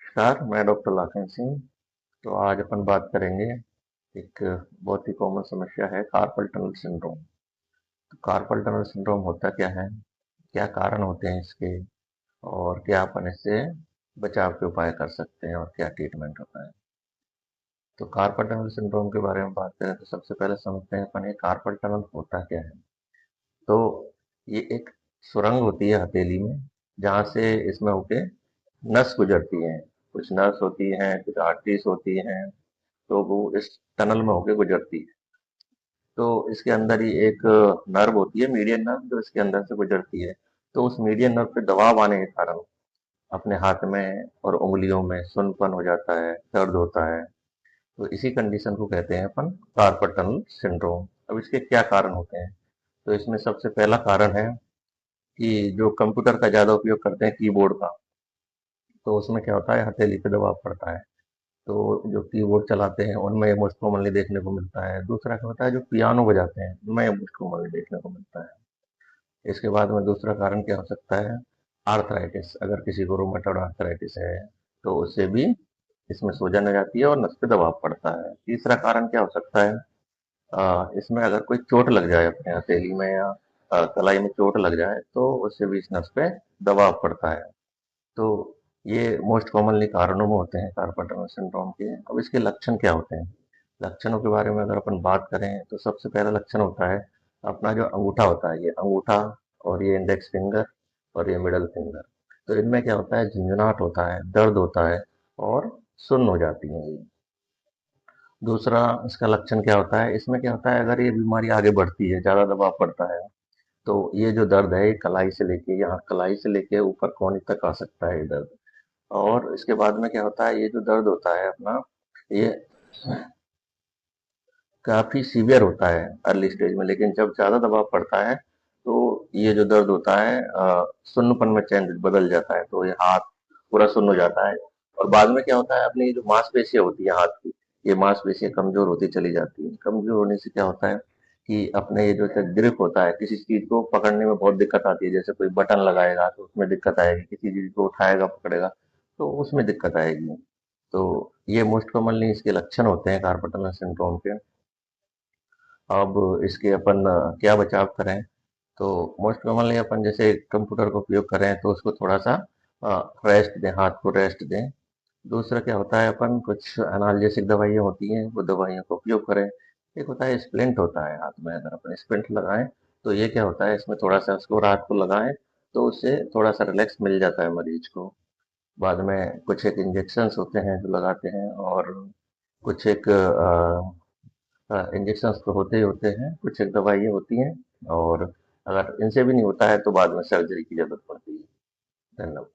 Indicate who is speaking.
Speaker 1: नमस्कार, मैं डॉक्टर लाखन सिंह। तो आज अपन बात करेंगे एक बहुत ही कॉमन समस्या है कार्पल टनल सिंड्रोम। तो कार्पल टनल सिंड्रोम होता क्या है, क्या कारण होते हैं इसके, और क्या अपन इससे बचाव के उपाय कर सकते हैं और क्या ट्रीटमेंट होता है। तो कार्पल टनल सिंड्रोम के बारे में बात करें तो सबसे पहले समझते हैं अपन ये कार्पल टनल होता क्या है। तो ये एक सुरंग होती है हथेली में, जहाँ से इसमें होके नस गुजरती है। कुछ नस होती हैं, कुछ आर्टरीज होती हैं, तो वो इस टनल में होके गुजरती है। तो इसके अंदर ही एक नर्व होती है, मीडियन नर्व, जो इसके अंदर से गुजरती है। तो उस मीडियन नर्व पे दबाव आने के कारण अपने हाथ में और उंगलियों में सुन्नपन हो जाता है, दर्द होता है। तो इसी कंडीशन को कहते हैं अपन कार्पल टनल सिंड्रोम। अब इसके क्या कारण होते हैं, तो इसमें सबसे पहला कारण है कि जो कंप्यूटर का ज्यादा उपयोग करते हैं, कीबोर्ड का, तो उसमें क्या होता है, हथेली पे दबाव पड़ता है। तो जो कीबोर्ड चलाते हैं उनमें ये मोस्ट कॉमनली देखने को मिलता है। दूसरा क्या होता है, जो पियानो बजाते हैं उनमें ये मोस्ट कॉमनली देखने को मिलता है। इसके बाद में दूसरा कारण क्या हो सकता है, आर्थराइटिस। अगर किसी को रूमेटॉइड आर्थराइटिस है तो उससे भी इसमें सूजन हो जाती है और नस पे दबाव पड़ता है। तीसरा कारण क्या हो सकता है, इसमें अगर कोई चोट लग जाए अपने हथेली में या कलाई में चोट लग जाए तो उससे भी इस नस पे दबाव पड़ता है। तो ये मोस्ट कॉमनली कारणों में होते हैं कार्पल टनल सिंड्रोम के। अब इसके लक्षण क्या होते हैं, लक्षणों के बारे में अगर अपन बात करें तो सबसे पहला लक्षण होता है अपना जो अंगूठा होता है, ये अंगूठा और ये इंडेक्स फिंगर और ये मिडल फिंगर। तो इनमें क्या होता है, झंझनाहट होता है, दर्द होता है और सुन्न हो जाती है ये। दूसरा इसका लक्षण क्या होता है, इसमें क्या होता है, अगर ये बीमारी आगे बढ़ती है, ज्यादा दबाव पड़ता है, तो ये जो दर्द है ये कलाई से लेके, यहाँ कलाई से लेके ऊपर कोहनी तक आ सकता है ये दर्द। और इसके बाद में क्या होता है, ये जो दर्द होता है अपना, ये काफी सीवियर होता है अर्ली स्टेज में, लेकिन जब ज्यादा दबाव पड़ता है तो ये जो दर्द होता है सुन्नपन में चेंज बदल जाता है। तो ये हाथ पूरा सुन्न हो जाता है। और बाद में क्या होता है, अपनी जो मांसपेशियां होती है हाथ की, ये मांसपेशियां कमजोर होती चली जाती है। कमजोर होने से क्या होता है कि अपने ये जो ग्रिप होता है, किसी चीज को पकड़ने में बहुत दिक्कत आती है। जैसे कोई बटन लगाएगा तो उसमें दिक्कत आएगी, किसी चीज को उठाएगा पकड़ेगा तो उसमें दिक्कत आएगी। तो ये मोस्ट कॉमनली इसके लक्षण होते हैं कार्पल टनल सिंड्रोम के। अब इसके अपन क्या बचाव करें, तो मोस्ट कॉमनली अपन जैसे कंप्यूटर का उपयोग करें तो उसको थोड़ा सा रेस्ट दें, हाथ को रेस्ट दें। दूसरा क्या होता है, अपन कुछ एनाल्जेसिक दवाइयाँ होती हैं, वो दवाइयों का उपयोग करें। एक होता है स्प्लिंट होता है हाथ में, अगर अपन स्प्लिंट लगाएं तो ये क्या होता है, इसमें थोड़ा सा उसको रात को लगाएं तो उससे थोड़ा सा रिलैक्स मिल जाता है मरीज को। बाद में कुछ एक इंजेक्शंस होते हैं जो लगाते हैं, और कुछ एक इंजेक्शंस तो होते ही होते हैं, कुछ एक दवाइयाँ होती हैं। और अगर इनसे भी नहीं होता है तो बाद में सर्जरी की जरूरत पड़ती है। धन्यवाद।